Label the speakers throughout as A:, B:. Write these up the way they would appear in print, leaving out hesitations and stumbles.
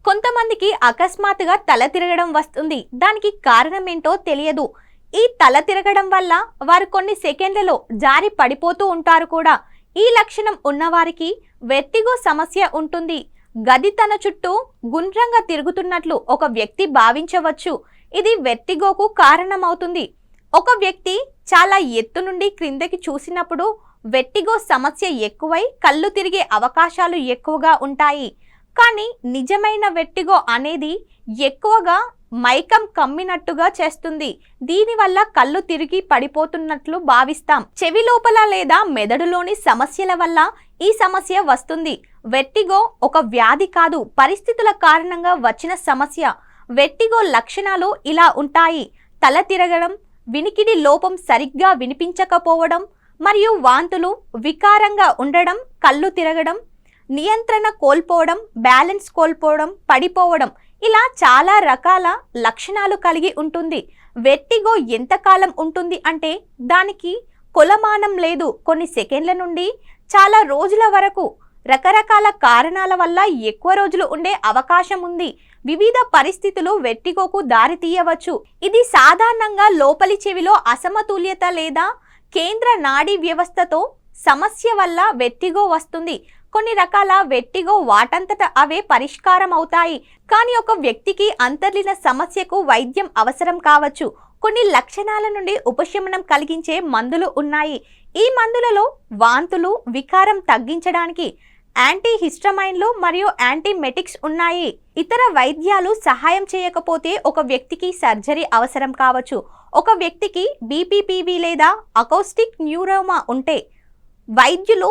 A: కొంతమందికి అకస్మాత్తుగా తల తిరగడం వస్తుంది. దానికి కారణం ఏంటో తెలియదు. ఈ తల తిరగడం వల్ల వారు కొన్ని సెకండ్లలో జారి పడిపోతూ ఉంటారు కూడా. ఈ లక్షణం ఉన్నవారికి వెర్టిగో సమస్య ఉంటుంది. గది తన చుట్టూ గుండ్రంగా తిరుగుతున్నట్లు ఒక వ్యక్తి భావించవచ్చు. ఇది వెర్టిగోకు కారణమవుతుంది. ఒక వ్యక్తి చాలా ఎత్తు నుండి క్రిందకి చూసినప్పుడు వెర్టిగో సమస్య ఎక్కువై కళ్ళు తిరిగే అవకాశాలు ఎక్కువగా ఉంటాయి. కానీ నిజమైన వెర్టిగో అనేది ఎక్కువగా మైకం కమ్మినట్టుగా చేస్తుంది. దీనివల్ల కళ్ళు తిరిగి పడిపోతున్నట్లు భావిస్తాం. చెవి లోపల లేదా మెదడులోని సమస్యల వల్ల ఈ సమస్య వస్తుంది. వెర్టిగో ఒక వ్యాధి కాదు, పరిస్థితుల కారణంగా వచ్చిన సమస్య. వెర్టిగో లక్షణాలు ఇలా ఉంటాయి: తల తిరగడం, వినికిడి లోపం సరిగ్గా వినిపించకపోవడం మరియు వాంతులు, వికారంగా ఉండడం, కళ్ళు తిరగడం, నియంత్రణ కోల్పోవడం, బ్యాలెన్స్ కోల్పోవడం, పడిపోవడం, ఇలా చాలా రకాల లక్షణాలు కలిగి ఉంటుంది. వెర్టిగో ఎంతకాలం ఉంటుంది అంటే దానికి కొలమానం లేదు. కొన్ని సెకండ్ల నుండి చాలా రోజుల వరకు రకరకాల కారణాల వల్ల ఎక్కువ రోజులు ఉండే అవకాశం ఉంది. వివిధ పరిస్థితులు వెర్టిగోకు దారి తీయవచ్చు. ఇది సాధారణంగా లోపలి చెవిలో అసమతుల్యత లేదా కేంద్ర నాడీ వ్యవస్థతో సమస్య వల్ల వెర్టిగో వస్తుంది. కొన్ని రకాల వెర్టిగో వాటంతట అవే పరిష్కారం అవుతాయి. కానీ ఒక వ్యక్తికి అంతర్లీన సమస్యకు వైద్యం అవసరం కావచ్చు. కొన్ని లక్షణాల నుండి ఉపశమనం కలిగించే మందులు ఉన్నాయి. ఈ మందులలో వాంతులు, వికారం తగ్గించడానికి యాంటీహిస్టమైన్లు మరియు యాంటీమెటిక్స్ ఉన్నాయి. ఇతర వైద్యాలు సహాయం చేయకపోతే ఒక వ్యక్తికి సర్జరీ అవసరం కావచ్చు. ఒక వ్యక్తికి బీపీపీవీ లేదా అకౌస్టిక్ న్యూరోమా ఉంటే వైద్యులు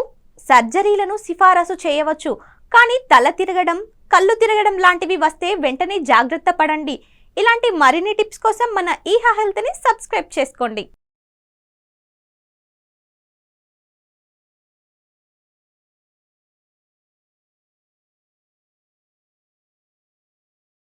A: సర్జరీలను సిఫారసు చేయవచ్చు. కానీ తల తిరగడం, కళ్ళు తిరగడం లాంటివి వస్తే వెంటనే జాగ్రత్త పడండి. ఇలాంటి మరిన్ని టిప్స్ కోసం మన ఈహా హెల్త్ని సబ్స్క్రైబ్ చేసుకోండి.